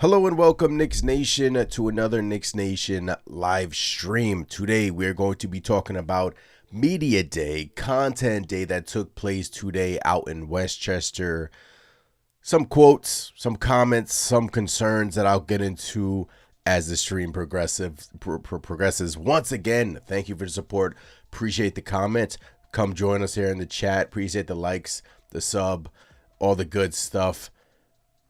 Hello and welcome, Knicks Nation, to another Knicks Nation live stream. Today, we're going to be talking about Media Day, Content Day that took place today out in Westchester. Some quotes, some comments, some concerns that I'll get into as the stream progresses. Once again, thank you for the support. Appreciate the comments. Come join us here in the chat. Appreciate the likes, the sub, all the good stuff.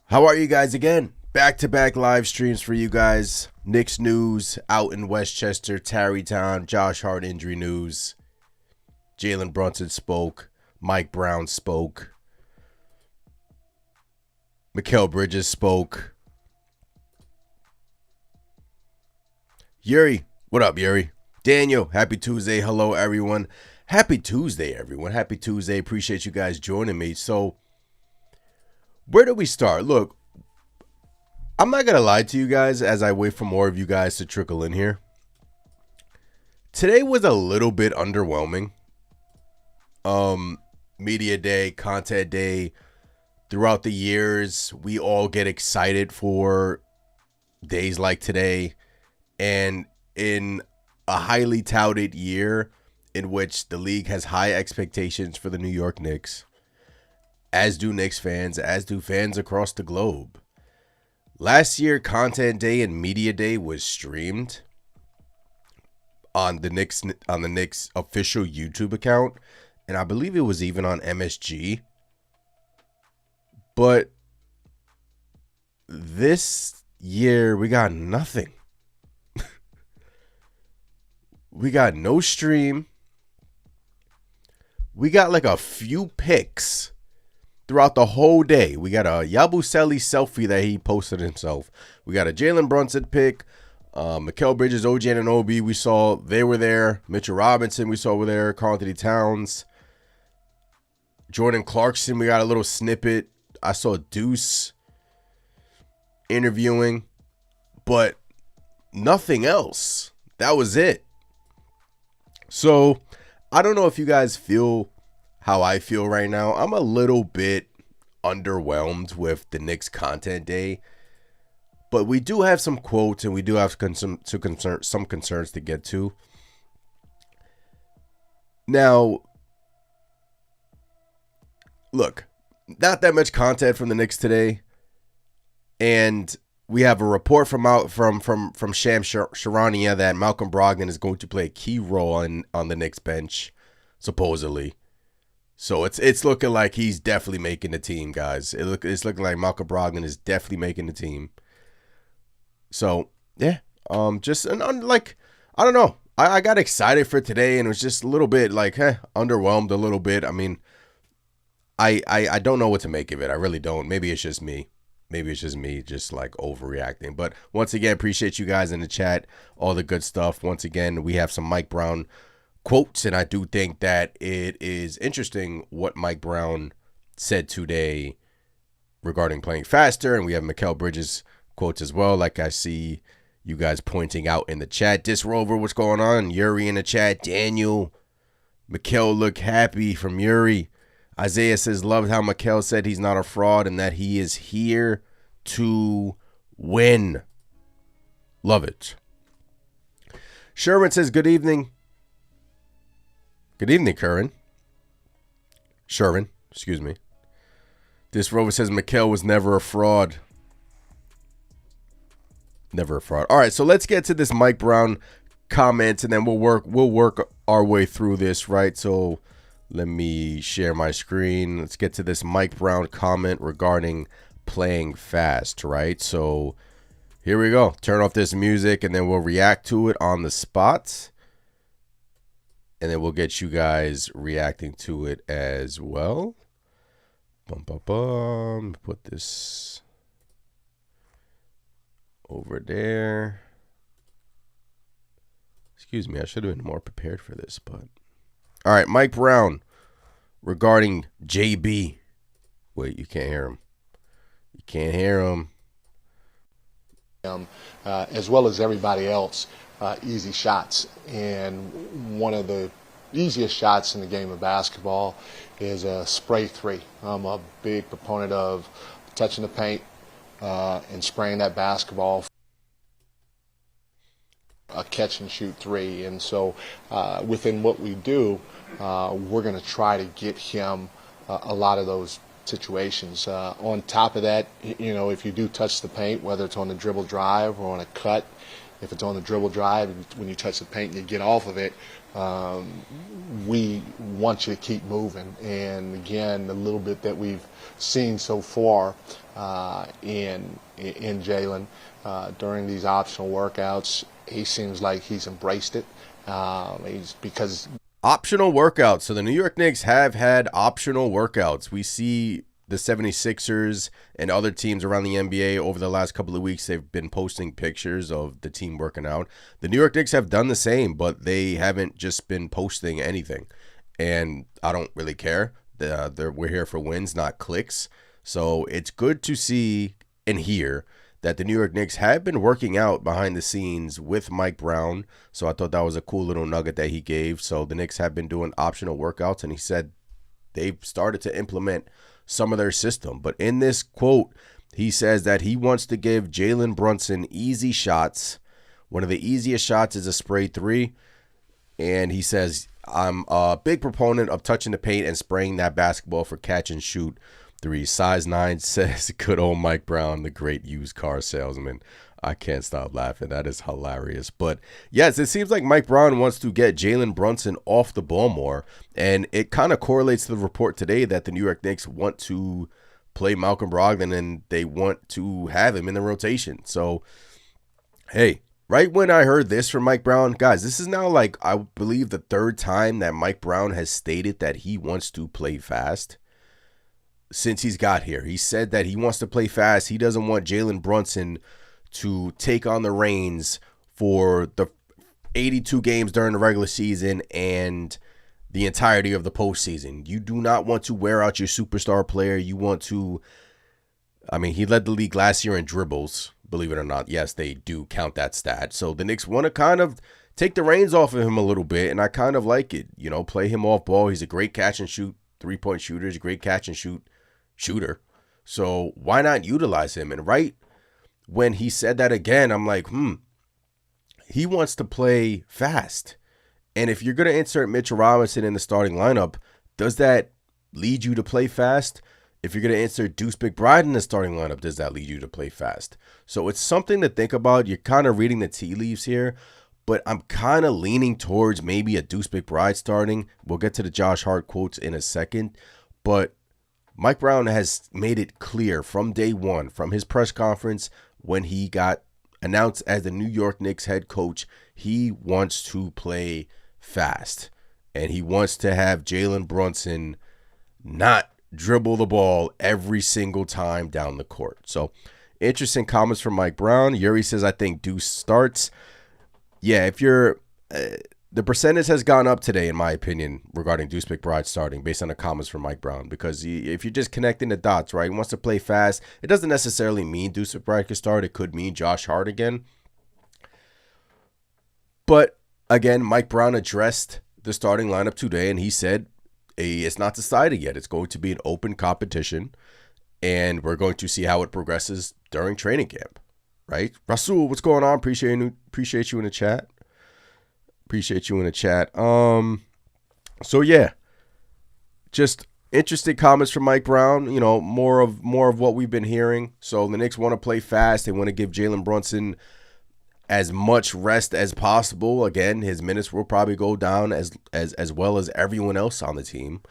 How are you guys again? Back-to-back live streams for you guys. Knicks news out in Westchester, Tarrytown, Josh Hart injury news. Jalen Brunson spoke. Mike Brown spoke. Mikal Bridges spoke. Yuri, what up, Yuri? Daniel, happy Tuesday. Hello, everyone. Happy Tuesday, everyone. Happy Tuesday. Appreciate you guys joining me. So, where do we start? Look, I'm not going to lie to you guys as I wait for more of you guys to trickle in here. Today was a little bit underwhelming. Media Day, Content Day. Throughout the years, we all get excited for days like today. And in a highly touted year in which the league has high expectations for the New York Knicks, as do Knicks fans, as do fans across the globe. Last year, Content Day and Media Day was streamed on the Knicks official YouTube account, and I believe it was even on MSG. But this year, we got nothing. We got no stream. We got like a few pics throughout the whole day. We got a Yabusele selfie that he posted himself. We got a Jalen Brunson pic. Mikal Bridges, OG Anunoby, we saw they were there. Mitchell Robinson, we saw were there. Karl Anthony Towns. Jordan Clarkson, we got a little snippet. I saw Deuce interviewing, but nothing else. That was it. So, I don't know if you guys feel how I feel right now. I'm a little bit underwhelmed with the Knicks Content Day, but we do have some quotes and we do have some concerns to get to. Now, look, not that much content from the Knicks today, and we have a report from Sham Charania that Malcolm Brogdon is going to play a key role on the Knicks bench, supposedly. So it's looking like he's definitely making the team, guys. It's looking like Mikal Bridges is definitely making the team. So yeah, I don't know. I got excited for today, and it was just a little bit like underwhelmed a little bit. I mean, I don't know what to make of it. I really don't. Maybe it's just me. Maybe it's just me just like overreacting. But once again, appreciate you guys in the chat, all the good stuff. Once again, we have some Mike Brown quotes, and I do think that it is interesting what Mike Brown said today regarding playing faster, and we have Mikal Bridges quotes as well, like I see you guys pointing out in the chat. Disrover, what's going on? Yuri in the chat. Daniel, Mikal look happy from Yuri. Isaiah says, loved how Mikal said he's not a fraud and that he is here to win. Love it. Sherman says, good evening. Good evening, Sherman, excuse me. This Rover says Mikal was never a fraud. Never a fraud. All right, so let's get to this Mike Brown comments, and then we'll work our way through this, right? So let me share my screen. Let's get to this Mike Brown comment regarding playing fast, right? So here we go. Turn off this music, and then we'll react to it on the spot. And then we'll get you guys reacting to it as well. Put this over there. Excuse me, I should have been more prepared for this, but all right, Mike Brown regarding JB. Wait, you can't hear him. You can't hear him. As well as everybody else, easy shots. And one of the easiest shots in the game of basketball is a spray three. I'm a big proponent of touching the paint, and spraying that basketball a catch and shoot three. And so within what we do, we're going to try to get him a lot of those situations. On top of that, if you do touch the paint, whether it's on the dribble drive or on a cut, if it's on the dribble drive, when you touch the paint and you get off of it, we want you to keep moving. And again, the little bit that we've seen so far in Jalen during these optional workouts, he seems like he's embraced it. Because optional workouts. So the New York Knicks have had optional workouts. We see the 76ers and other teams around the NBA over the last couple of weeks, they've been posting pictures of the team working out. The New York Knicks have done the same, but they haven't just been posting anything. And I don't really care. We're here for wins, not clicks. So it's good to see and hear that the New York Knicks have been working out behind the scenes with Mike Brown. So I thought that was a cool little nugget that he gave. So the Knicks have been doing optional workouts, and he said they've started to implement some of their system. But in this quote, he says that he wants to give Jalen Brunson easy shots. One of the easiest shots is a spray three. And he says, I'm a big proponent of touching the paint and spraying that basketball for catch and shoot three. Size 9, says good old Mike Brown, the great used car salesman. I can't stop laughing. That is hilarious. But yes, it seems like Mike Brown wants to get Jalen Brunson off the ball more. And it kind of correlates to the report today that the New York Knicks want to play Malcolm Brogdon and they want to have him in the rotation. So, hey, right when I heard this from Mike Brown, guys, this is now like, I believe, the third time that Mike Brown has stated that he wants to play fast since he's got here. He said that he wants to play fast. He doesn't want Jalen Brunson to take on the reins for the 82 games during the regular season and the entirety of the postseason. You do not want to wear out your superstar player. You want to, he led the league last year in dribbles, believe it or not. Yes, they do count that stat. So the Knicks want to kind of take the reins off of him a little bit, and I kind of like it. Play him off ball. He's a great catch and shoot three-point shooter. He's a great catch and shoot shooter. So why not utilize him? And right when he said that again, I'm like, he wants to play fast. And if you're going to insert Mitchell Robinson in the starting lineup, does that lead you to play fast? If you're going to insert Deuce McBride in the starting lineup, does that lead you to play fast? So it's something to think about. You're kind of reading the tea leaves here, but I'm kind of leaning towards maybe a Deuce McBride starting. We'll get to the Josh Hart quotes in a second, but Mike Brown has made it clear from day one, from his press conference when he got announced as the New York Knicks head coach, he wants to play fast. And he wants to have Jalen Brunson not dribble the ball every single time down the court. So, interesting comments from Mike Brown. Yuri says, I think Deuce starts. Yeah, if you're... the percentage has gone up today, in my opinion, regarding Deuce McBride starting based on the comments from Mike Brown. Because if you're just connecting the dots, right, he wants to play fast. It doesn't necessarily mean Deuce McBride could start. It could mean Josh Hart again. But, again, Mike Brown addressed the starting lineup today, and he said it's not decided yet. It's going to be an open competition, and we're going to see how it progresses during training camp, right? Rasul, what's going on? Appreciate you in the chat. Appreciate you in the chat. So yeah, just interesting comments from Mike Brown. More of what we've been hearing. So the Knicks want to play fast. They want to give Jalen Brunson as much rest as possible. Again, his minutes will probably go down as well as everyone else on the team.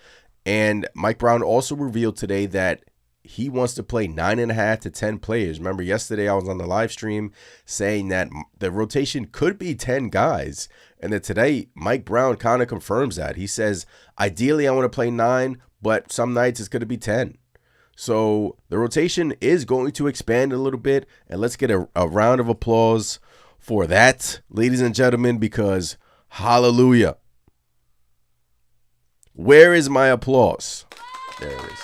And Mike Brown also revealed today that he wants to play 9.5 to 10 players. Remember, yesterday I was on the live stream saying that the rotation could be 10 guys. And then today, Mike Brown kind of confirms that. He says, ideally, I want to play 9, but some nights it's going to be 10. So the rotation is going to expand a little bit. And let's get a round of applause for that, ladies and gentlemen, because hallelujah. Where is my applause? There it is.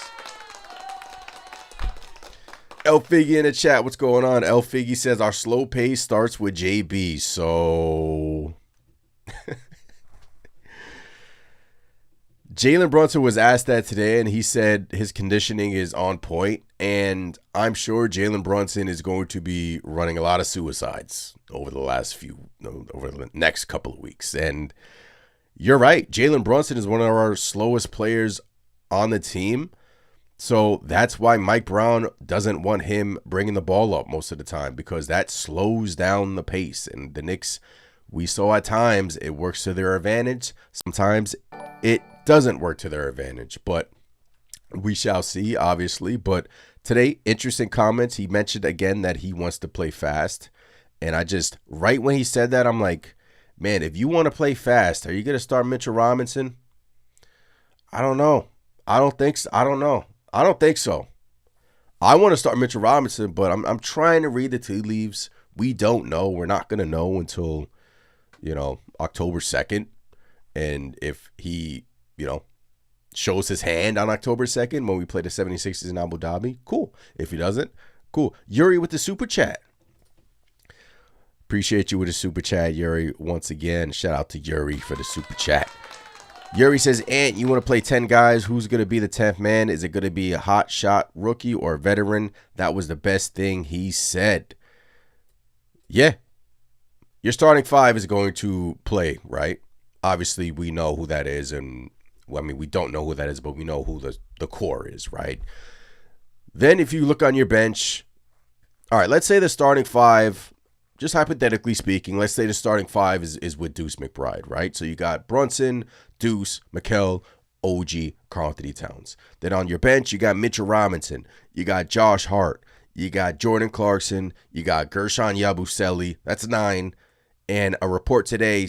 El Figgy in the chat. What's going on? El Figgy says our slow pace starts with JB. So Jalen Brunson was asked that today, and he said his conditioning is on point, and I'm sure Jalen Brunson is going to be running a lot of suicides over the next couple of weeks. And you're right, Jalen Brunson is one of our slowest players on the team, so that's why Mike Brown doesn't want him bringing the ball up most of the time, because that slows down the pace. And the Knicks, we saw at times it works to their advantage. Sometimes it doesn't work to their advantage, but we shall see, obviously. But today, interesting comments. He mentioned again that he wants to play fast. And I just, right when he said that, I'm like, man, if you want to play fast, are you going to start Mitchell Robinson? I don't know. I don't think so. I don't know. I don't think so. I want to start Mitchell Robinson, but I'm trying to read the tea leaves. We don't know. We're not going to know until, October 2nd. And if he, shows his hand on October 2nd when we play the 76ers in Abu Dhabi, cool. If he doesn't, cool. Yuri with the super chat. Appreciate you with the super chat, Yuri. Once again, shout out to Yuri for the super chat. Yuri says, Ant, you want to play 10 guys? Who's going to be the 10th man? Is it going to be a hot shot rookie or a veteran? That was the best thing he said. Yeah. Your starting 5 is going to play, right? Obviously, we know who that is. And, we don't know who that is, but we know who the core is, right? Then if you look on your bench, all right, let's say the starting 5, just hypothetically speaking, let's say the starting 5 is with Deuce McBride, right? So you got Brunson, Deuce, Mikal, OG, Karl-Anthony Towns. Then on your bench, you got Mitchell Robinson. You got Josh Hart. You got Jordan Clarkson. You got Gershon Yabusele. That's 9. And a report today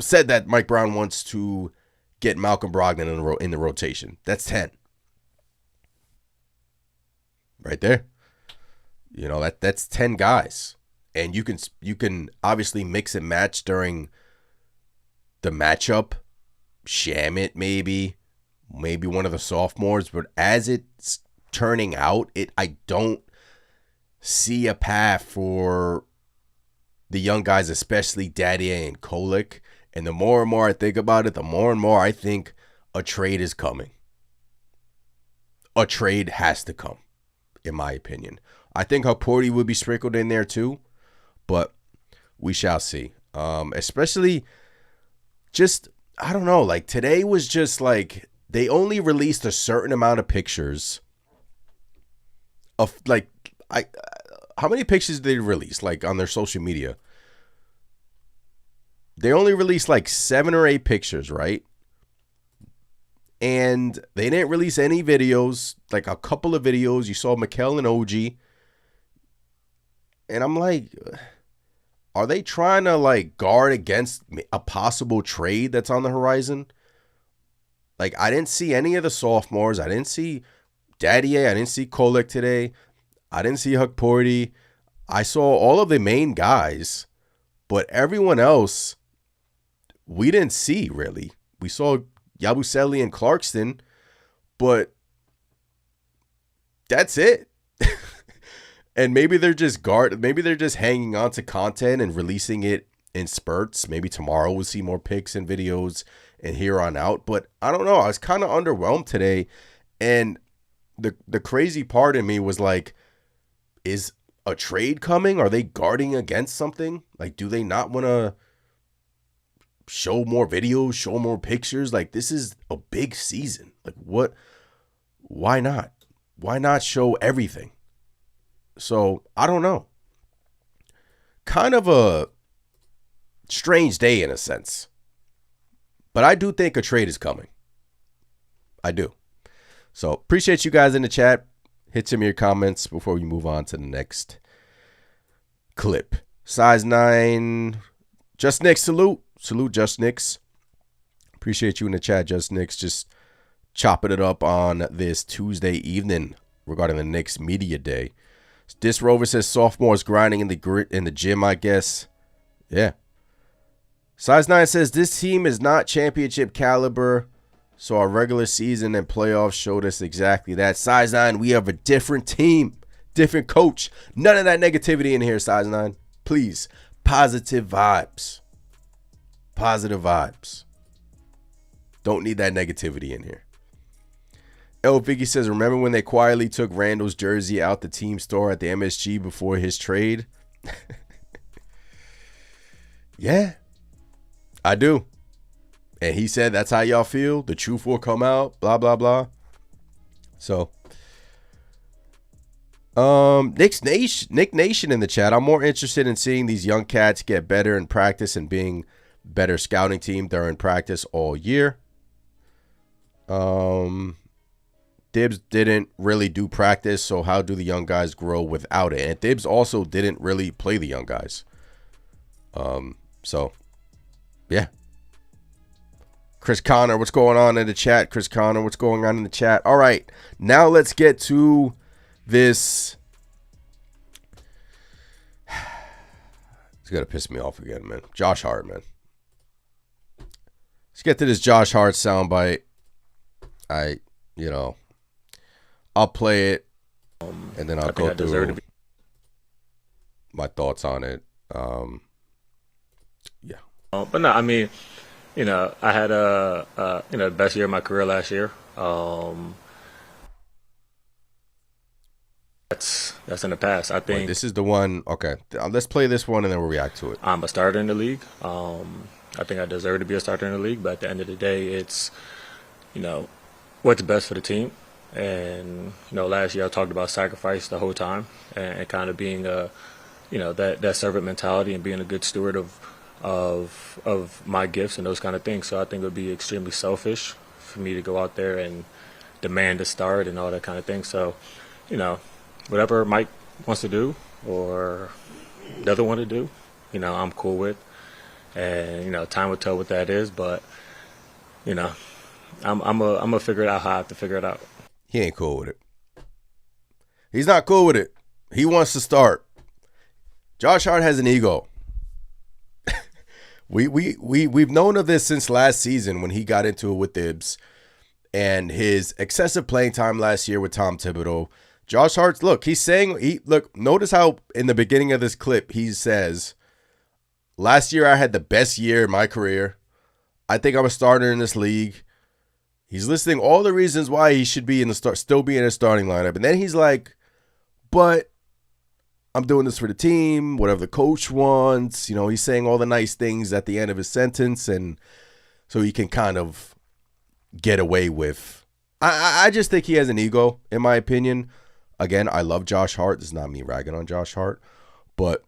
said that Mike Brown wants to get Malcolm Brogdon in the rotation. That's 10. Right there. That's 10 guys. And you can obviously mix and match during the matchup. Shamit maybe one of the sophomores, but as it's turning out, I don't see a path for the young guys, especially Daddy and Kolek. And the more and more I think about it, the more and more I think a trade is coming. A trade has to come, in my opinion. I think Hart would be sprinkled in there too, but we shall see. Especially just, I don't know, like today was just like they only released a certain amount of pictures of how many pictures did they release like on their social media? They only released like 7 or 8 pictures, right? And they didn't release any videos, like a couple of videos. You saw Mikal and OG. And I'm like, are they trying to like guard against a possible trade that's on the horizon? Like, I didn't see any of the sophomores. I didn't see Daddy. I didn't see Kolek today. I didn't see Hart. I saw all of the main guys, but everyone else we didn't see really. We saw Yabusele and Clarkson, but that's it. And maybe they're just hanging on to content and releasing it in spurts. Maybe tomorrow we'll see more pics and videos and here on out. But I don't know. I was kind of underwhelmed today. And the crazy part in me was like, is a trade coming? Are they guarding against something? Like, do they not want to show more videos, show more pictures? Like, this is a big season. Like, what? Why not? Why not show everything? So, I don't know. Kind of a strange day in a sense. But I do think a trade is coming. I do. So, appreciate you guys in the chat. Hit some of your comments before we move on to the next clip. Size 9. Just Knicks, salute. Salute, Just Knicks. Appreciate you in the chat, Just Knicks. Just chopping it up on this Tuesday evening regarding the Knicks Media Day. This Rover says sophomores grinding in the gym, I guess. Yeah. Size 9 says this team is not championship caliber, so our regular season and playoffs showed us exactly that. Size 9, we have a different team, different coach. None of that negativity in here, Size 9. Please, positive vibes. Positive vibes. Don't need that negativity in here. El Vicky says, remember when they quietly took Randall's jersey out the team store at the MSG before his trade? Yeah, I do. And he said, that's how y'all feel. The truth will come out, blah, blah, blah. So, Nick Nation in the chat. I'm more interested in seeing these young cats get better in practice and being better scouting team. They're in practice all year. Dibs didn't really do practice, so how do the young guys grow without it? And Dibs also didn't really play the young guys. So, yeah. Chris Connor, what's going on in the chat? Chris Connor, what's going on in the chat? All right, now let's get to this. It's going to piss me off again, man. Josh Hart, man. Let's get to this Josh Hart soundbite. I'll play it, and then I'll go through my thoughts on it. Yeah. But no, I mean, I had the best year of my career last year. That's in the past. I think this is the one. Okay, let's play this one and then we'll react to it. I'm a starter in the league. I think I deserve to be a starter in the league, but at the end of the day, it's what's best for the team. And last year I talked about sacrifice the whole time and kind of being that servant mentality and being a good steward of my gifts and those kind of things. So I think it would be extremely selfish for me to go out there and demand a start and all that kind of thing. So, whatever Mike wants to do or doesn't want to do, I'm cool with. And, time will tell what that is. But, I'm gonna figure it out how I have to figure it out. He ain't cool with it. He's not cool with it. He wants to start. Josh Hart has an ego. We've known of this since last season when he got into it with Dibs and his excessive playing time last year with Tom Thibodeau. Josh Hart, notice how in the beginning of this clip he says, last year I had the best year in my career. I think I'm a starter in this league. He's listing all the reasons why he should be still be in a starting lineup. And then he's like, but I'm doing this for the team, whatever the coach wants. He's saying all the nice things at the end of his sentence. And so he can kind of get away with. I just think he has an ego, in my opinion. Again, I love Josh Hart. This is not me ragging on Josh Hart. But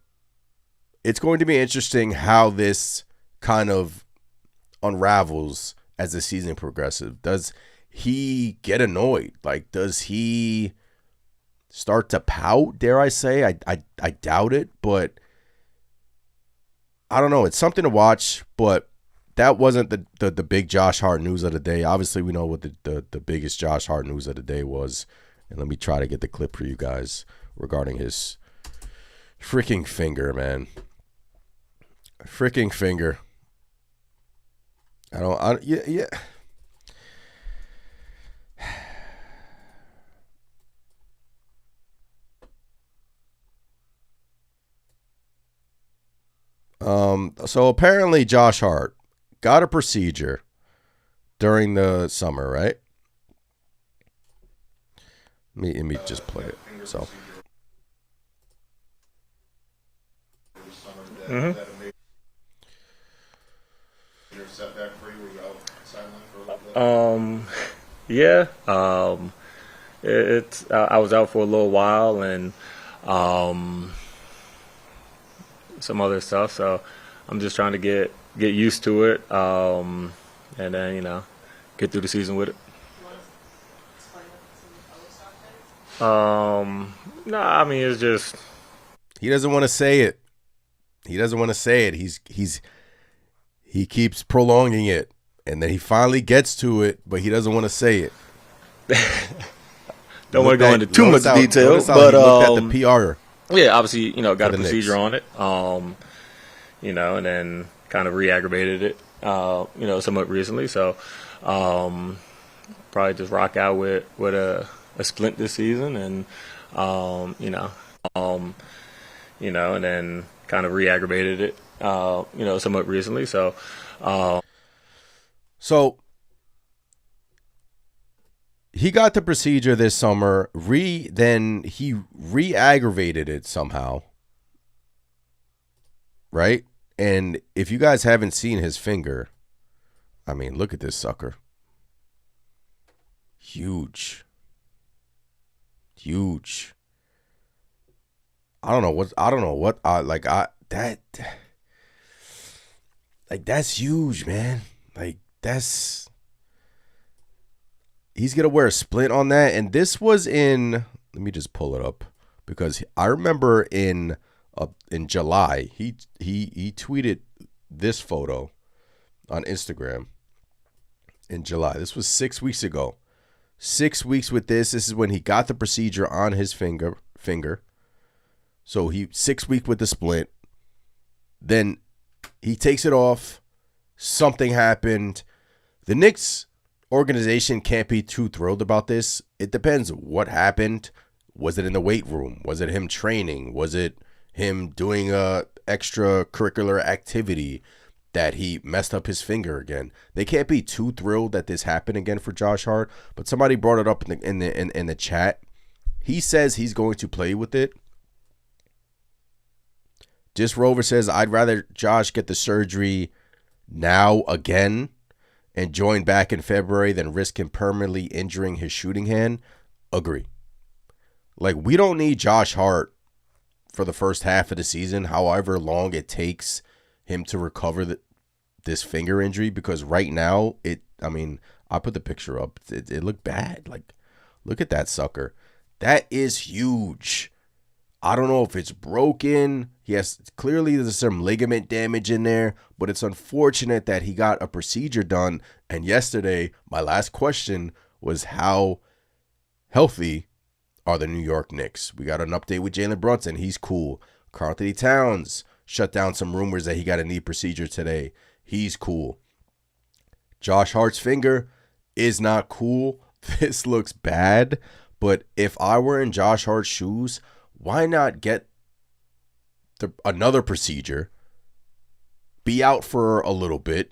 it's going to be interesting how this kind of unravels as the season progresses. Does he get annoyed? Does he start to pout, dare I say? I doubt it, but I don't know. It's something to watch, but that wasn't the big Josh Hart news of the day. Obviously, we know what the biggest Josh Hart news of the day was. And let me try to get the clip for you guys regarding his freaking finger, man. Freaking finger. Yeah. So apparently Josh Hart got a procedure during the summer, right? Let me just play it. So. Mm-hmm. Yeah. I was out for a little while and some other stuff, so I'm just trying to get used to it, and then get through the season with it. No, I mean it's just he doesn't want to say it. He doesn't want to say it. He keeps prolonging it. And then he finally gets to it, but he doesn't want to say it. Don't want to go into too much detail, but he looked at the PR. Yeah, obviously, got a procedure on it. And then kind of re-aggravated it, somewhat recently. So, probably just rock out with a splint this season, and and then kind of re-aggravated it, somewhat recently. So. So he got the procedure this summer. Then he re-aggravated it somehow. Right? And if you guys haven't seen his finger, I mean, look at this sucker. Huge. I don't know what that's huge, man. Like he's going to wear a splint on that. And this was let me just pull it up because I remember in July, he tweeted this photo on Instagram in July. This was 6 weeks ago. 6 weeks with this. This is when he got the procedure on his finger. So he 6 weeks with the splint. Then he takes it off. Something happened. The Knicks organization can't be too thrilled about this. It depends what happened. Was it in the weight room? Was it him training? Was it him doing a extracurricular activity that he messed up his finger again? They can't be too thrilled that this happened again for Josh Hart. But somebody brought it up in the chat. He says he's going to play with it. Just Rover says, I'd rather Josh get the surgery now again and join back in February than risk him permanently injuring his shooting hand. Agree. Like, we don't need Josh Hart for the first half of the season, however long it takes him to recover this finger injury, because right now, I put the picture up. It looked bad. Like, look at that sucker. That is huge. I don't know if it's broken. Yes, clearly there's some ligament damage in there, but it's unfortunate that he got a procedure done. And yesterday, my last question was, how healthy are the New York Knicks? We got an update with Jalen Brunson. He's cool. Karl Anthony Towns shut down some rumors that he got a knee procedure today. He's cool. Josh Hart's finger is not cool. This looks bad. But if I were in Josh Hart's shoes, why not get another procedure, be out for a little bit,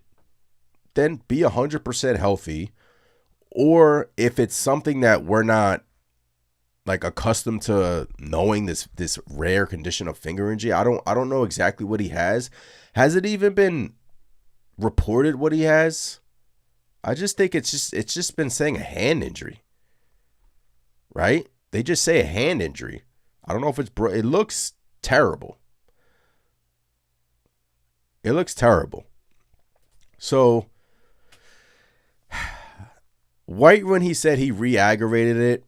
then be 100% healthy? Or if it's something that we're not like accustomed to knowing, this rare condition of finger injury, I don't know exactly what he has. Has it even been reported what he has? I just think it's just been saying a hand injury, right? They just say a hand injury. I don't know if it looks terrible. It looks terrible. So, right when he said he re-aggravated it,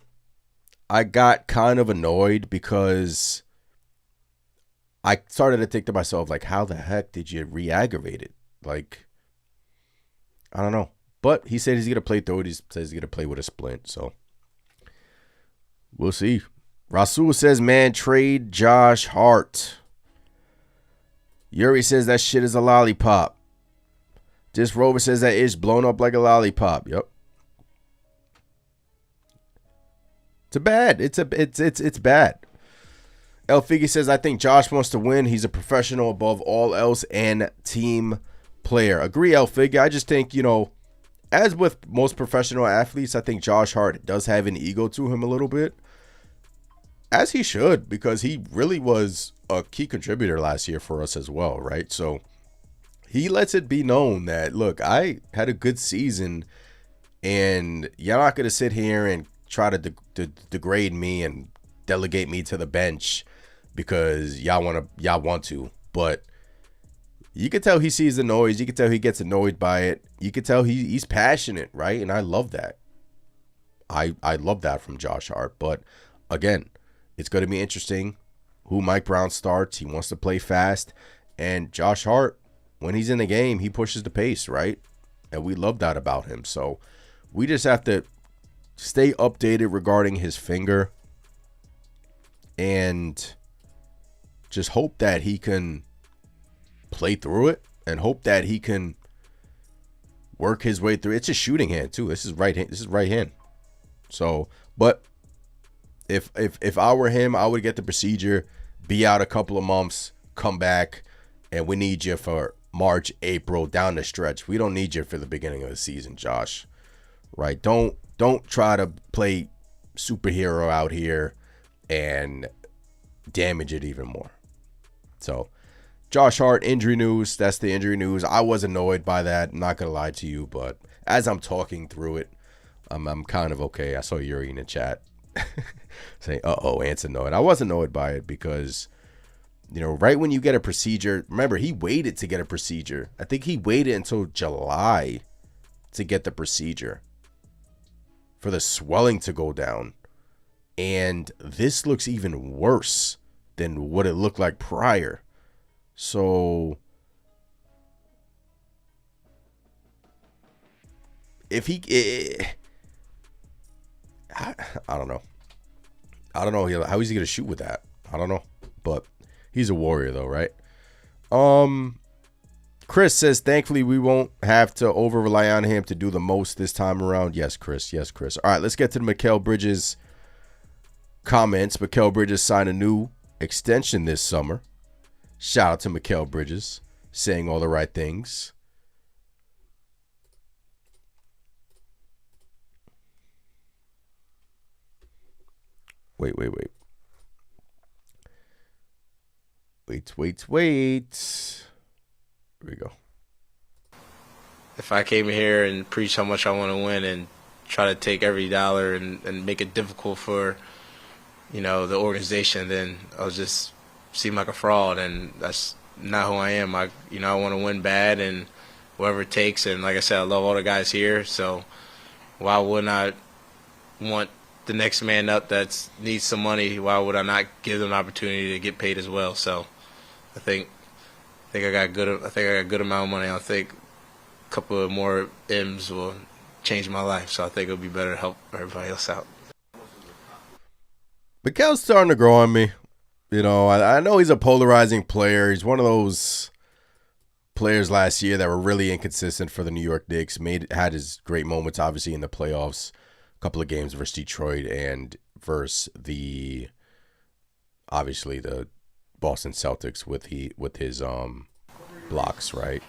I got kind of annoyed because I started to think to myself, like, how the heck did you re-aggravate it? Like, I don't know. But he said he's going to play through it. He says he's going to play with a splint. So, we'll see. Rasul says, man, trade Josh Hart. Yuri says that shit is a lollipop. This Rover says that is blown up like a lollipop. Yep. It's bad. El Figi says, I think Josh wants to win. He's a professional above all else and team player. Agree, El Figi. I just think, as with most professional athletes, I think Josh Hart does have an ego to him a little bit. As he should, because he really was a key contributor last year for us as well, right? So he lets it be known that, look, I had a good season, and you're not going to sit here and try to degrade me and delegate me to the bench because y'all want to. But you can tell he sees the noise. You can tell he gets annoyed by it. You can tell he's passionate, right? And I love that. I love that from Josh Hart. But again, it's going to be interesting who Mike Brown starts. He wants to play fast. And Josh Hart, when he's in the game, he pushes the pace, right? And we love that about him. So we just have to stay updated regarding his finger and just hope that he can play through it and hope that he can work his way through. It's a shooting hand too. This is right hand. So, but if I were him, I would get the procedure, be out a couple of months, come back, and we need you for March, April, down the stretch. We don't need you for the beginning of the season, Josh. Right? Don't Don't try to play superhero out here and damage it even more. So, Josh Hart, injury news. That's the injury news. I was annoyed by that. I'm not going to lie to you, but as I'm talking through it, I'm kind of okay. I saw Yuri in the chat saying, Ant's annoyed. I was annoyed by it because, right when you get a procedure, remember, he waited to get a procedure. I think he waited until July to get the procedure for the swelling to go down. And this looks even worse than what it looked like prior. So if I don't know. I don't know how is he going to shoot with that. I don't know. But he's a warrior though, right? Chris says, thankfully we won't have to over rely on him to do the most this time around. Yes, Chris. Yes, Chris. All right, let's get to the Mikal Bridges comments. Mikal Bridges signed a new extension this summer. Shout out to Mikal Bridges, saying all the right things. Wait. Here we go. If I came here and preach how much I want to win and try to take every dollar and make it difficult for, the organization, then I'll just seem like a fraud, and that's not who I am. I want to win bad and whatever it takes. And like I said, I love all the guys here. So why wouldn't I want the next man up that needs some money? Why would I not give them an opportunity to get paid as well? So I think I got a good amount of money. I think a couple of more M's will change my life. So I think it'll be better to help everybody else out. Mikal's starting to grow on me. I know he's a polarizing player. He's one of those players last year that were really inconsistent for the New York Knicks. Had his great moments, obviously, in the playoffs. A couple of games versus Detroit and versus the Boston Celtics with his blocks, right?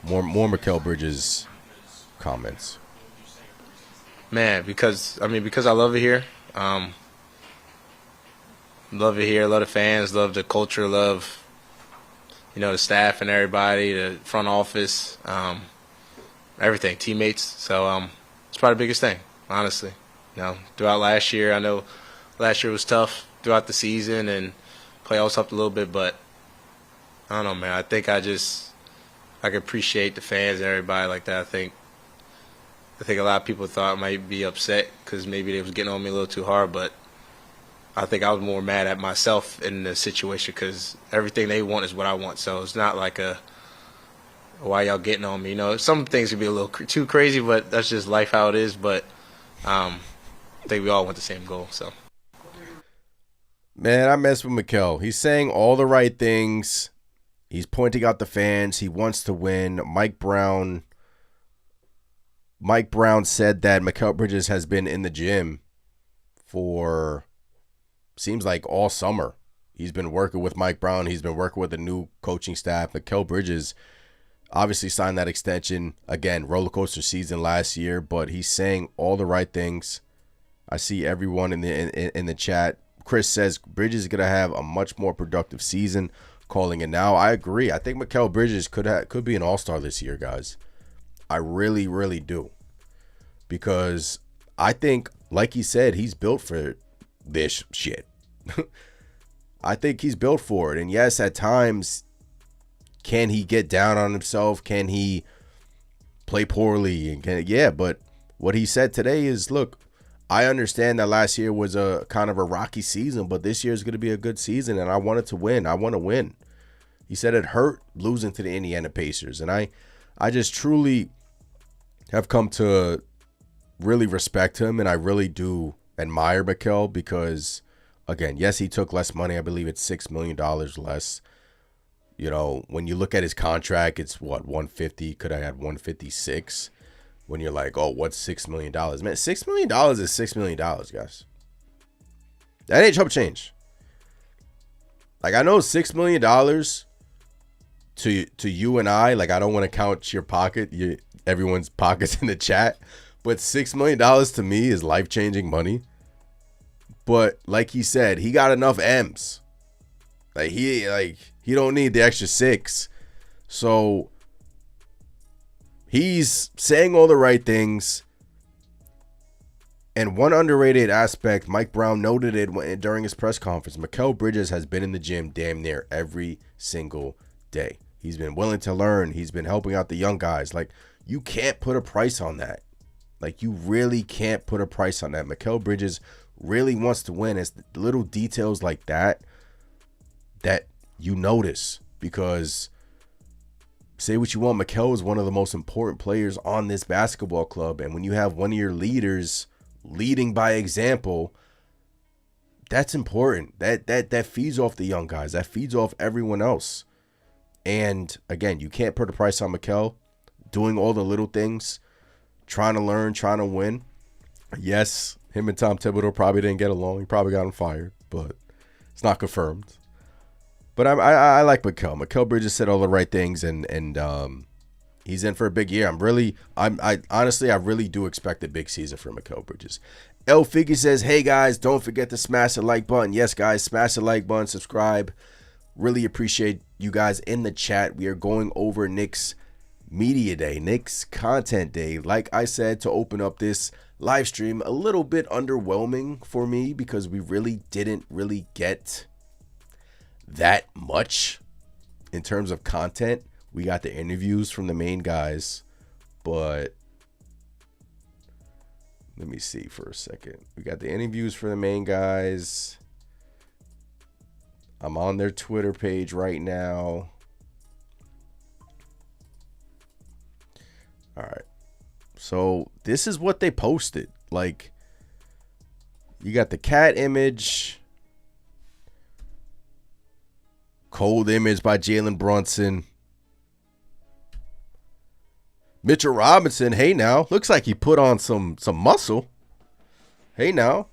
More Mikal Bridges comments. Man, because I love it here. Love it here, love the fans, love the culture, love, the staff and everybody, the front office, everything, teammates. So it's probably the biggest thing, honestly. Throughout last year, I know last year was tough throughout the season and playoffs helped a little bit, but I don't know, man. I think I can appreciate the fans and everybody like that. I think a lot of people thought I might be upset because maybe they was getting on me a little too hard, but I think I was more mad at myself in the situation because everything they want is what I want. So it's not like why y'all getting on me. Some things could be a little too crazy, but that's just life how it is. But I think we all want the same goal. So, man, I mess with Mikal. He's saying all the right things. He's pointing out the fans. He wants to win. Mike Brown said that Mikal Bridges has been in the gym for seems like all summer. He's been working with Mike Brown. He's been working with the new coaching staff. Mikal Bridges obviously signed that extension. Again, roller coaster season last year, but he's saying all the right things. I see everyone in the chat. Chris says Bridges is going to have a much more productive season, calling it now. I agree. I think Mikal Bridges could be an all-star this year, guys. I really, really do. Because I think, like he said, he's built for this shit. I think he's built for it. And yes, at times, can he get down on himself? Can he play poorly? And but what he said today is, look, I understand that last year was a kind of a rocky season, but this year is going to be a good season, and I wanted to win. I want to win. He said it hurt losing to the Indiana Pacers, and I just truly have come to really respect him, and I really do admire Mikal because, again, yes, he took less money. I believe it's $6 million less. When you look at his contract, it's what, 150? Could I add 156? When you're like, oh, what's $6 million? Man, $6 million is $6 million, guys. That ain't chump change. Like, I know $6 million to you and I, like, I don't want to count your pocket, everyone's pockets in the chat, But $6 million to me is life-changing money. But like he said, he got enough M's. He don't need the extra 6. So he's saying all the right things. And one underrated aspect, Mike Brown noted it during his press conference. Mikal Bridges has been in the gym damn near every single day. He's been willing to learn. He's been helping out the young guys. Like, you can't put a price on that. Like, you really can't put a price on that. Mikal Bridges really wants to win. It's the little details like that that you notice, because say what you want, Mikal is one of the most important players on this basketball club. And when you have one of your leaders leading by example, that's important. That feeds off the young guys. That feeds off everyone else. And again, you can't put a price on Mikal doing all the little things, trying to learn, trying to win. Yes, him and Tom Thibodeau probably didn't get along. He probably got him fired, but it's not confirmed. But I like Mikal. Mikal Bridges said all the right things, and he's in for a big year. I honestly really do expect a big season for Mikal Bridges. L Figgy says, hey guys, don't forget to smash the like button. Yes, guys, smash the like button, subscribe. Really appreciate you guys in the chat. We are going over Knicks Media Day, Knicks Content Day. Like I said, to open up this live stream, a little bit underwhelming for me because we really didn't get that much in terms of content. We got the interviews from the main guys, but let me see for a second. We got the interviews for the main guys. I'm on their Twitter page right now. All right. So this is what they posted. Like, you got the cat image. Cold image by Jalen Brunson. Mitchell Robinson, hey now. Looks like he put on some muscle. Hey now.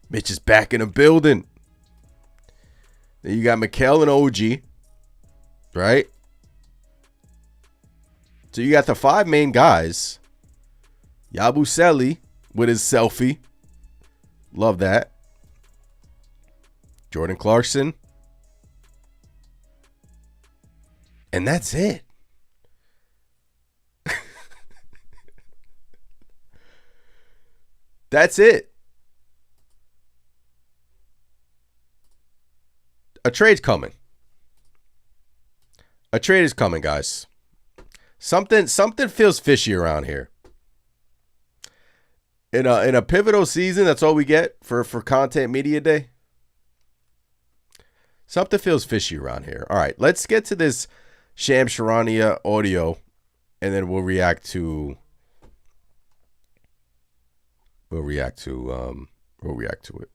Mitch is back in the building. Then you got Mikal and OG. Right? So you got the 5 main guys. Yabusele with his selfie. Love that. Jordan Clarkson. And that's it. That's it. A trade's coming. A trade is coming, guys. Something feels fishy around here. In a pivotal season, that's all we get for Content Media Day. Something feels fishy around here. All right, let's get to this Shams Charania audio, and then we'll react to it.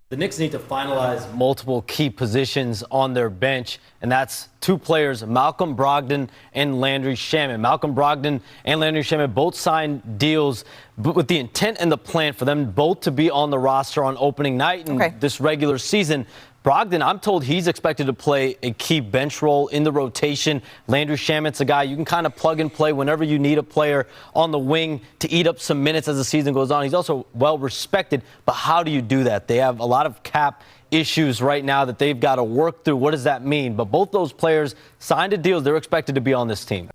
The Knicks need to finalize multiple key positions on their bench, and that's 2 players, Malcolm Brogdon and Landry Shamet. Malcolm Brogdon and Landry Shamet both signed deals with the intent and the plan for them both to be on the roster on opening night and this regular season. Brogdon, I'm told he's expected to play a key bench role in the rotation. Landry Shamet's a guy you can kind of plug and play whenever you need a player on the wing to eat up some minutes as the season goes on. He's also well respected, but how do you do that? They have a lot of cap issues right now that they've got to work through. What does that mean? But both those players signed a deal. They're expected to be on this team.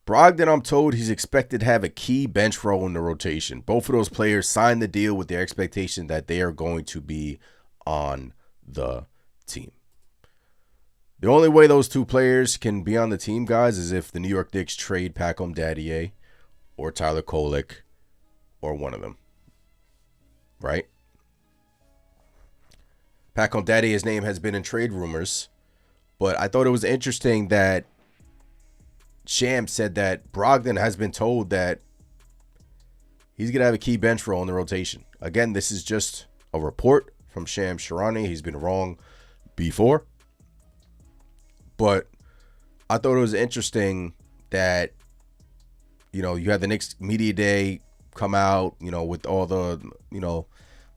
Brogdon, I'm told he's expected to have a key bench role in the rotation. Both of those players signed the deal with the expectation that they are going to be on the team. The only way those 2 players can be on the team, guys, is if the New York Knicks trade Pacom Daddier or Tyler Kolek or one of them. Right? Pacom Daddier's name has been in trade rumors, but I thought it was interesting that Shams said that Brogdon has been told that he's going to have a key bench role in the rotation. Again, this is just a report from Shams Charania. He's been wrong before. But I thought it was interesting that, you had the Knicks Media Day come out, with all the,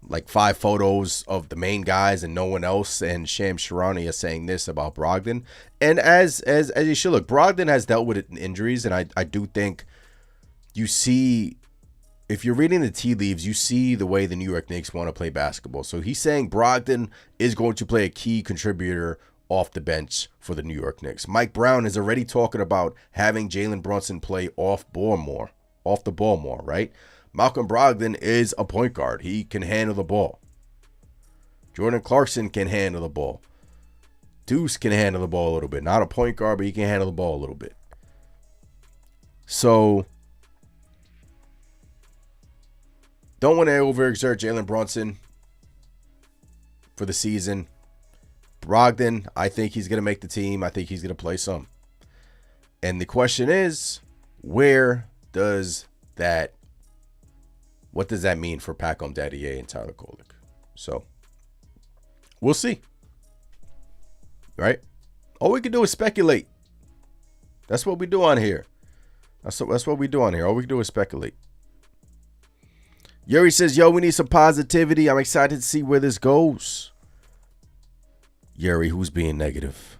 like 5 photos of the main guys and no one else, and Shams Charania saying this about Brogdon. And as you should look, Brogdon has dealt with injuries, and I do think you see, if you're reading the tea leaves, you see the way the New York Knicks want to play basketball. So he's saying Brogdon is going to play a key contributor off the bench for the New York Knicks. Mike Brown is already talking about having Jalen Brunson play off the ball more, right? Malcolm Brogdon is a point guard. He can handle the ball. Jordan Clarkson can handle the ball. Deuce can handle the ball a little bit. Not a point guard, but he can handle the ball a little bit. So don't want to overexert Jalen Brunson for the season. Brogdon, I think he's going to make the team. I think he's going to play some. And the question is, what does that mean for Pacom Daddier and Tyler Kolek? So we'll see. Right? All we can do is speculate. That's what we do on here. That's what we do on here. All we can do is speculate. Yuri says, yo, we need some positivity. I'm excited to see where this goes. Yuri, who's being negative?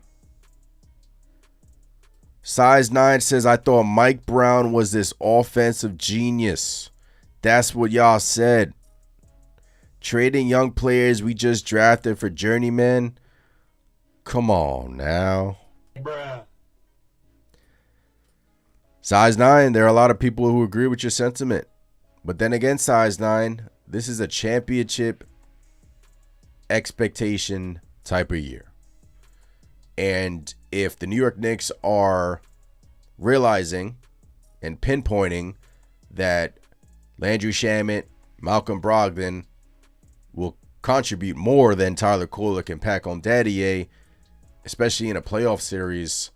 Size 9 says, I thought Mike Brown was this offensive genius. That's what y'all said. Trading young players we just drafted for journeymen. Come on now. Bruh. Size 9, there are a lot of people who agree with your sentiment. But then again, Size 9, this is a championship expectation type of year. And if the New York Knicks are realizing and pinpointing that Landry Shamet, Malcolm Brogdon will contribute more than Tyler Kolek and Pacom Daddier, especially in a playoff series,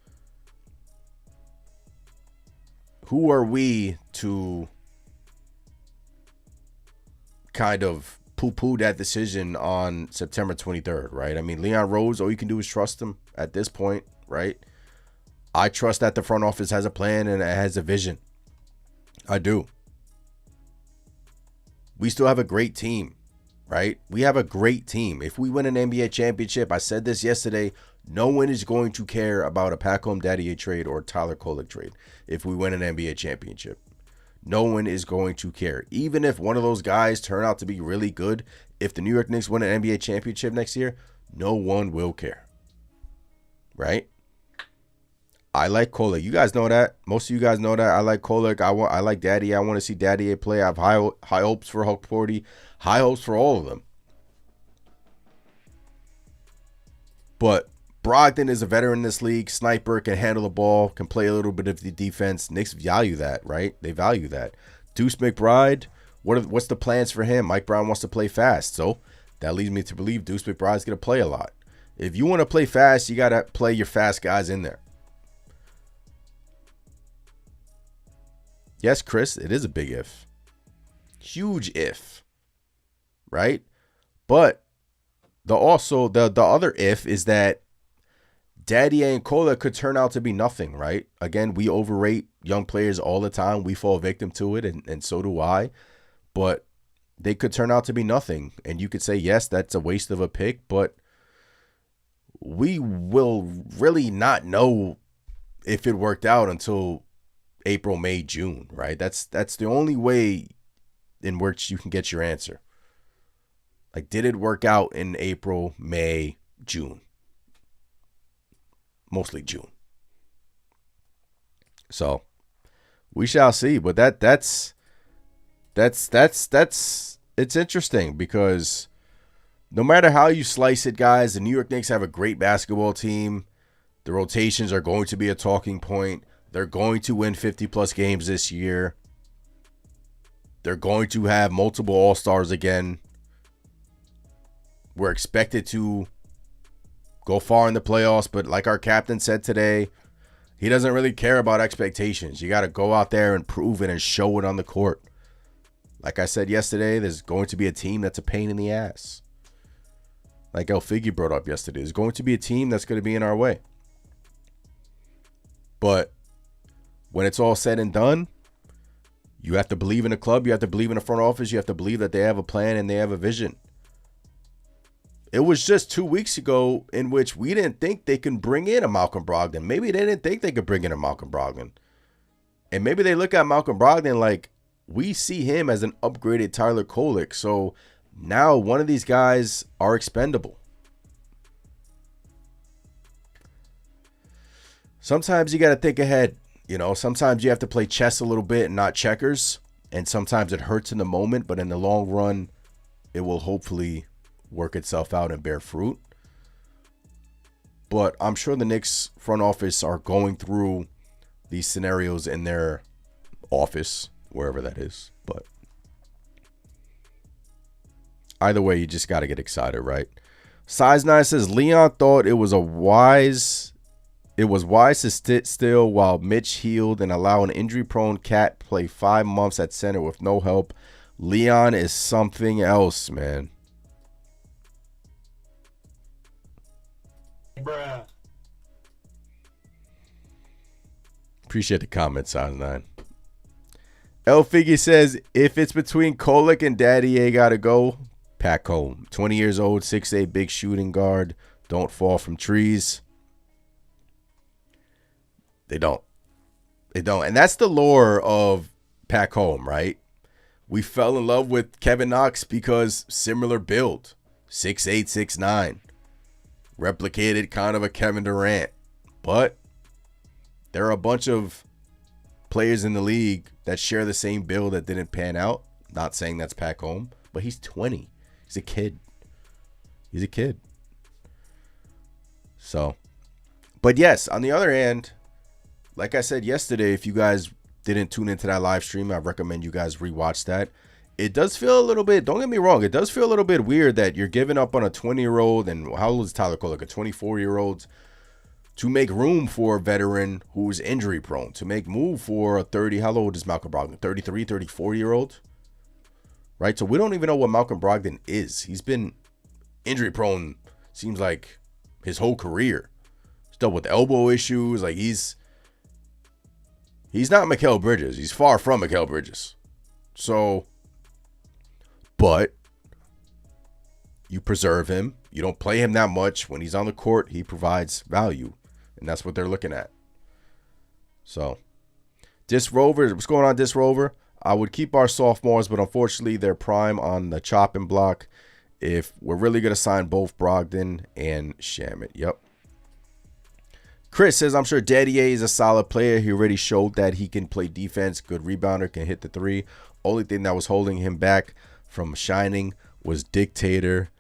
who are we to kind of poo-poo that decision on September 23rd, right? I mean, Leon Rose, all you can do is trust him at this point, right? I trust that the front office has a plan and it has a vision. I do. We still have a great team, right? We have a great team. If we win an NBA championship, I said this yesterday, no one is going to care about a Pacom Daddier trade or Tyler Kolek trade if we win an NBA championship. No one is going to care. Even if one of those guys turn out to be really good, if the New York Knicks win an NBA championship next year, no one will care. Right? I like Kolek. You guys know that. Most of you guys know that. I like Kolek. I like Daddy. I want to see Daddy play. I have high hopes for Hulk Porty. High hopes for all of them. But Brogdon is a veteran in this league. Sniper, can handle the ball, can play a little bit of the defense. Knicks value that, right? They value that. Deuce McBride, what's the plans for him? Mike Brown wants to play fast. So that leads me to believe Deuce McBride's going to play a lot. If you want to play fast, you got to play your fast guys in there. Yes, Chris, it is a big if. Huge if. Right? But the other if is that Daddier and Kolek could turn out to be nothing, right? Again, we overrate young players all the time. We fall victim to it, and so do I. But they could turn out to be nothing. And you could say, yes, that's a waste of a pick, but we will really not know if it worked out until April, May, June, right? That's the only way in which you can get your answer. Like, did it work out in April, May, June? Mostly June. So we shall see. But that's it's interesting because no matter how you slice it, guys, the New York Knicks have a great basketball team. The rotations are going to be a talking point. They're going to win 50-plus games this year. They're going to have multiple All-Stars again. We're expected to go far in the playoffs, but like our captain said today, he doesn't really care about expectations. You got to go out there and prove it and show it on the court. Like I said yesterday, there's going to be a team that's a pain in the ass. Like El Figgy brought up yesterday, there's going to be a team that's going to be in our way. But when it's all said and done, You have to believe in the club. You have to believe in the front office. You have to believe that they have a plan and they have a vision. It was just 2 weeks ago in which we didn't think they could bring in a Malcolm Brogdon. Maybe they didn't think they could bring in a Malcolm Brogdon. And maybe they look at Malcolm Brogdon like, we see him as an upgraded Tyler Kolek. So now one of these guys are expendable. Sometimes you got to think ahead. You know, sometimes you have to play chess a little bit and not checkers. And sometimes it hurts in the moment, but in the long run, it will hopefully work itself out and bear fruit. But I'm sure the Knicks front office are going through these scenarios in their office, wherever that is. But either way, you just got to get excited, right? Size 9 says Leon thought it was wise to sit still while Mitch healed and allow an injury-prone Cat play 5 months at center with no help. Leon is something else, man. Bruh. Appreciate the comment, Size 9. L Figgy says, if it's between Kolek and Daddy A, gotta go. Pack home. 20 years old, 6'8", big shooting guard. Don't fall from trees. They don't. And that's the lore of Pack home, right? We fell in love with Kevin Knox because similar build. 6'8", 6'9". Replicated kind of a Kevin Durant. But there are a bunch of players in the league that share the same build that didn't pan out. Not saying that's Pack home, but he's 20. He's a kid. He's a kid. So, but yes, on the other hand, like I said yesterday, if you guys didn't tune into that live stream, I recommend you guys rewatch that. It does feel a little bit, don't get me wrong, it does feel a little bit weird that you're giving up on a 20-year-old, and how old is Tyler Kolek, a 24-year-old, to make room for a veteran who's injury prone, to make move for a 30, how old is Malcolm Brogdon, 33, 34-year-old, right? So we don't even know what Malcolm Brogdon is. He's been injury prone, seems like his whole career. He's dealt with elbow issues, like he's not Mikal Bridges. He's far from Mikal Bridges. So, but you preserve him. You don't play him that much. When he's on the court, he provides value. And that's what they're looking at. So, Dis Rover, what's going on, Dis Rover? I would keep our sophomores, but unfortunately, they're prime on the chopping block. If we're really going to sign both Brogdon and Shamet. Yep. Chris says, I'm sure Daddy A is a solid player. He already showed that he can play defense, good rebounder, can hit the three. Only thing that was holding him back from shining was dictator.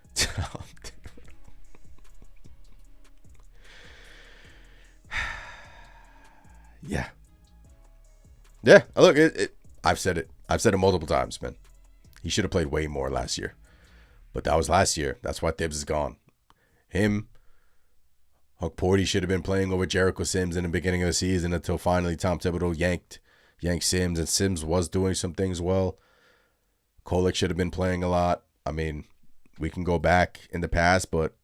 Yeah. Yeah. Look, I've said it. I've said it multiple times, man. He should have played way more last year. But that was last year. That's why Thibs is gone. Him, Huck Porty should have been playing over Jericho Sims in the beginning of the season until finally Tom Thibodeau yanked Sims, and Sims was doing some things well. Kolek should have been playing a lot. I mean, we can go back in the past, but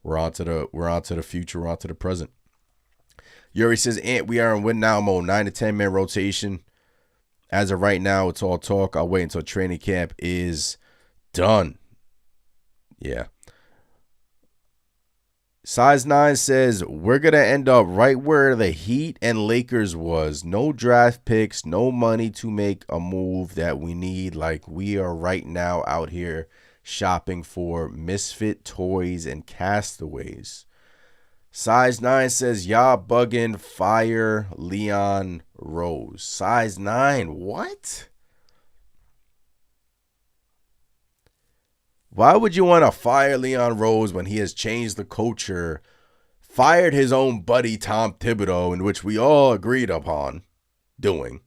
we're on to the future, we're on to the present. Yuri says, Ant, we are in win now mode, 9 to 10 man rotation. As of right now, it's all talk. I'll wait until training camp is done. Yeah. Size 9 says, we're going to end up right where the Heat and Lakers was. No draft picks, no money to make a move that we need. Like we are right now out here shopping for misfit toys and castaways. Size 9 says, y'all bugging, fire Leon Rose. Size 9, what? Why would you want to fire Leon Rose when he has changed the culture, fired his own buddy Tom Thibodeau, in which we all agreed upon doing,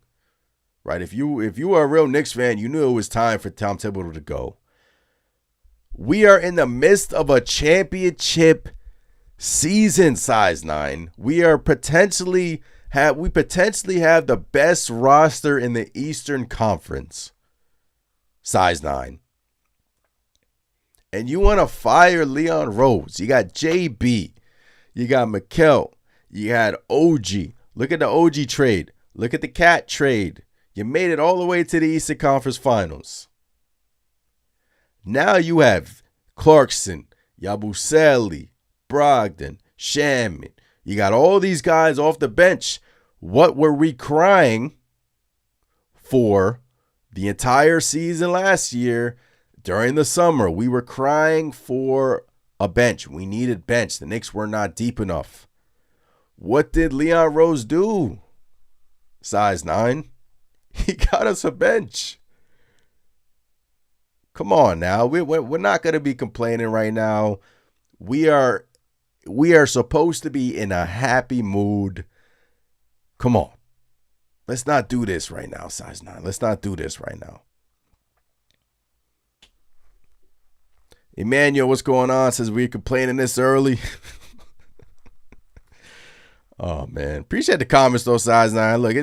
right? If you were a real Knicks fan, you knew it was time for Tom Thibodeau to go. We are in the midst of a championship season, Size 9. We potentially have the best roster in the Eastern Conference, Size 9. And you want to fire Leon Rose. You got JB. You got Mikal. You had OG. Look at the OG trade. Look at the Cat trade. You made it all the way to the Eastern Conference Finals. Now you have Clarkson, Yabusele, Brogdon, Shaman. You got all these guys off the bench. What were we crying for the entire season last year during the summer? We were crying for a bench. We needed bench. The Knicks were not deep enough. What did Leon Rose do? Size 9. He got us a bench. Come on now. We're not going to be complaining right now. We are supposed to be in a happy mood. Come on. Let's not do this right now, size 9. Let's not do this right now. Emmanuel, what's going on? Says we're complaining this early. Oh, man. Appreciate the comments, though, size 9. Look,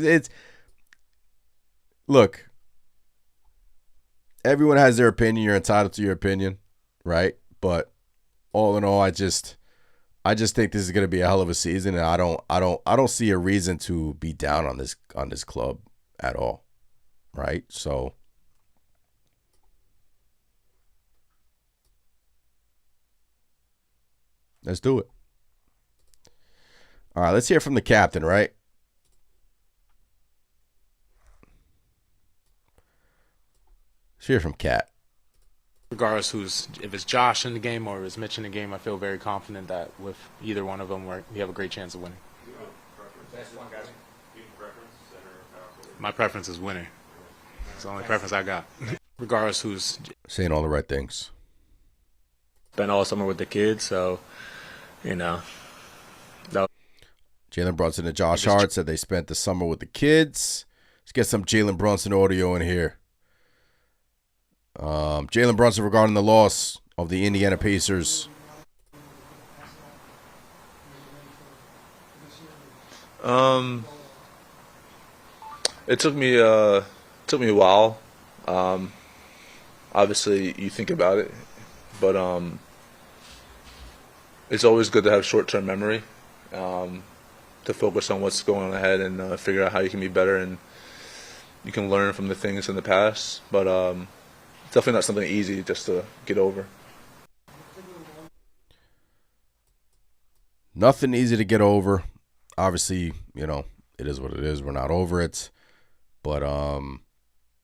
look. Everyone has their opinion. You're entitled to your opinion, right? But all in all, I just think this is going to be a hell of a season, and I don't see a reason to be down on this club at all, right? So let's do it. All right, let's hear from the captain, right? Let's hear from Cat. Regardless if it's Josh in the game or if it's Mitch in the game, I feel very confident that with either one of them, we have a great chance of winning. My preference is winning. It's the only preference I got. Regardless who's saying all the right things. Spent all summer with the kids, so, you know. Jalen Brunson and Josh Hart said they spent the summer with the kids. Let's get some Jalen Brunson audio in here. Jalen Brunson regarding the loss of the Indiana Pacers. It took me a while. Obviously, you think about it, but it's always good to have short-term memory, to focus on what's going on ahead and figure out how you can be better, and you can learn from the things in the past. But definitely not something easy just to get over. Nothing easy to get over. Obviously, you know, it is what it is. We're not over it. But,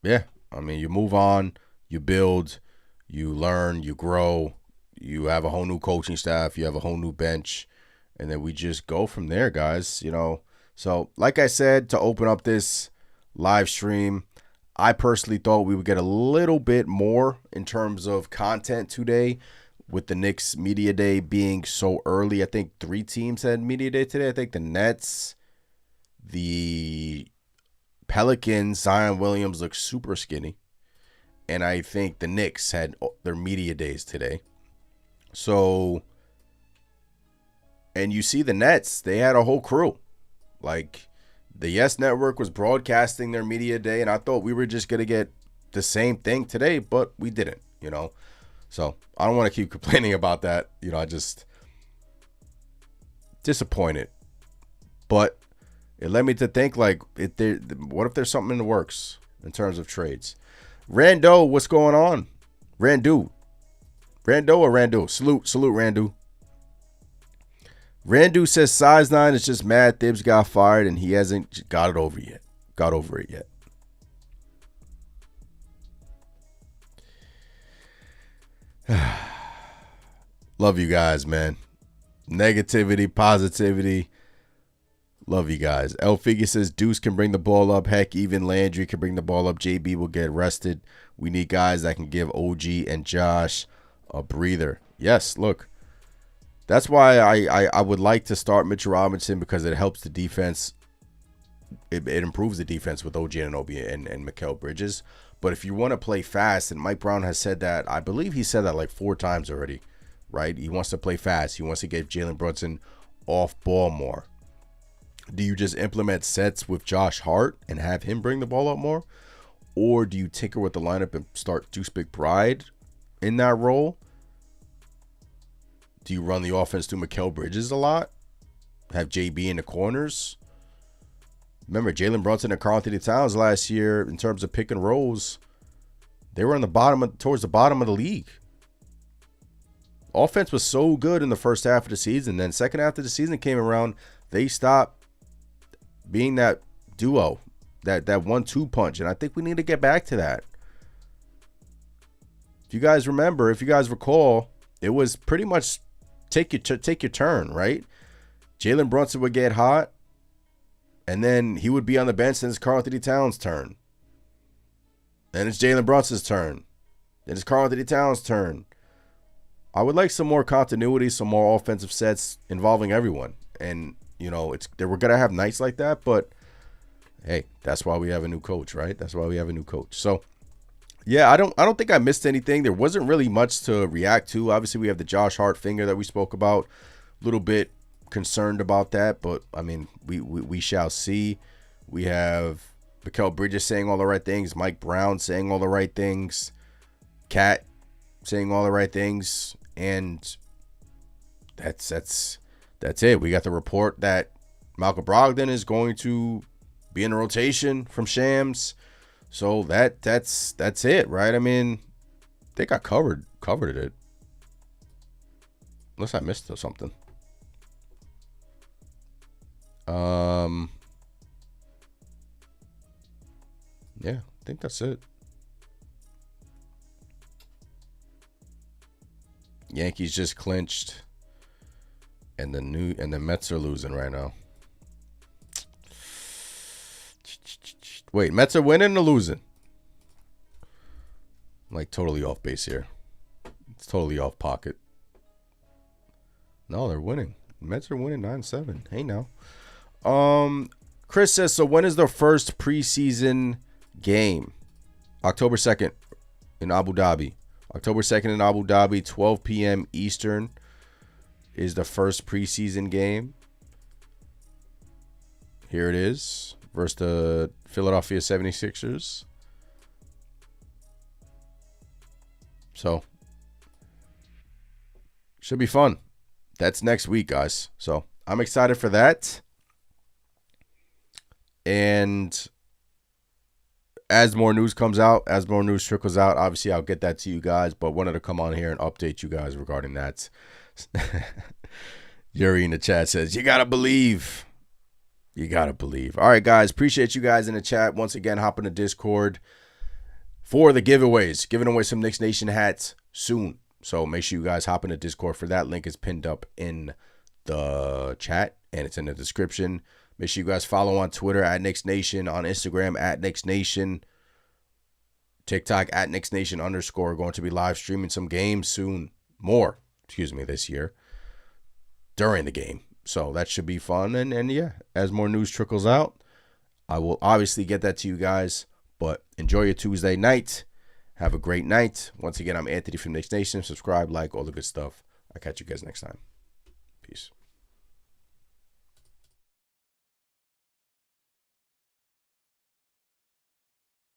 yeah, I mean, you move on, you build, you learn, you grow, you have a whole new coaching staff, you have a whole new bench, and then we just go from there, guys, you know. So, like I said, to open up this live stream, I personally thought we would get a little bit more in terms of content today with the Knicks Media Day being so early. I think 3 teams had Media Day today. I think the Nets, the Pelicans, Zion Williams looks super skinny. And I think the Knicks had their Media Days today. So, and you see the Nets, they had a whole crew. Like, the Yes Network was broadcasting their Media Day, and I thought we were just going to get the same thing today, but we didn't, you know. So, I don't want to keep complaining about that. You know, I just disappointed. But it led me to think, like, what if there's something in the works in terms of trades? Rando, what's going on? Rando or Randu? Salute, Randu. Randu says size 9 is just mad Thibs got fired and he hasn't got it over yet. Love you guys, man. Negativity, positivity. Love you guys. El Figure says Deuce can bring the ball up. Heck, even Landry can bring the ball up. JB will get rested. We need guys that can give OG and Josh a breather. Yes, look. That's why I would like to start Mitchell Robinson, because it helps the defense. It improves the defense with OG Anunoby and Mikal Bridges. But if you want to play fast, and Mike Brown has said that, I believe he said that like 4 times already, right? He wants to play fast. He wants to get Jalen Brunson off ball more. Do you just implement sets with Josh Hart and have him bring the ball up more? Or do you tinker with the lineup and start Deuce McBride in that role? Do you run the offense through Mikal Bridges a lot? Have JB in the corners? remember Jalen Brunson and Karl-Anthony Towns last year in terms of pick and rolls, they were on the towards the bottom of the league. Offense was so good in the first half of the season. Then second half of the season came around, they stopped being that duo, that 1-2 punch. And I think we need to get back to that. If you guys recall, it was pretty much take your turn, right? Jalen Brunson would get hot, and then he would be on the bench, and it's Karl-Anthony Towns' turn. Then it's Jalen Brunson's turn. Then it's Karl-Anthony Towns' turn. I would like some more continuity, some more offensive sets involving everyone. And, we're going to have nights like that, but hey, that's why we have a new coach, right? That's why we have a new coach. So, yeah, I don't think I missed anything. There wasn't really much to react to. Obviously, we have the Josh Hart finger that we spoke about. A little bit concerned about that, but I mean, we shall see. We have Mikal Bridges saying all the right things, Mike Brown saying all the right things, Cat saying all the right things, and that's it. We got the report that Malcolm Brogdon is going to be in a rotation from Shams. So that's it, right? I mean, I think I covered it. Unless I missed something. Yeah, I think that's it. Yankees just clinched, and the Mets are losing right now. Wait, Mets are winning or losing? I'm like totally off base here. It's totally off pocket. No, they're winning. Mets are winning 9-7. Hey now. Chris says, so when is the first preseason game? October 2nd in Abu Dhabi. October 2nd in Abu Dhabi, 12 p.m. Eastern is the first preseason game. Here it is versus the Philadelphia 76ers. So, should be fun. That's next week, guys. So, I'm excited for that. And as more news comes out, as more news trickles out, obviously I'll get that to you guys, but wanted to come on here and update you guys regarding that. Yuri in the chat says, you got to believe. You got to believe. All right, guys. Appreciate you guys in the chat. Once again, hop in the Discord for the giveaways. Giving away some Knicks Nation hats soon. So make sure you guys hop in the Discord for that. Link is pinned up in the chat, and it's in the description. Make sure you guys follow on Twitter at Knicks Nation, on Instagram at Knicks Nation, TikTok at Knicks Nation _. Going to be live streaming some games soon. This year during the game. So that should be fun. And yeah, as more news trickles out, I will obviously get that to you guys. But enjoy your Tuesday night. Have a great night. Once again, I'm Anthony from Knicks Nation. Subscribe, like, all the good stuff. I'll catch you guys next time. Peace.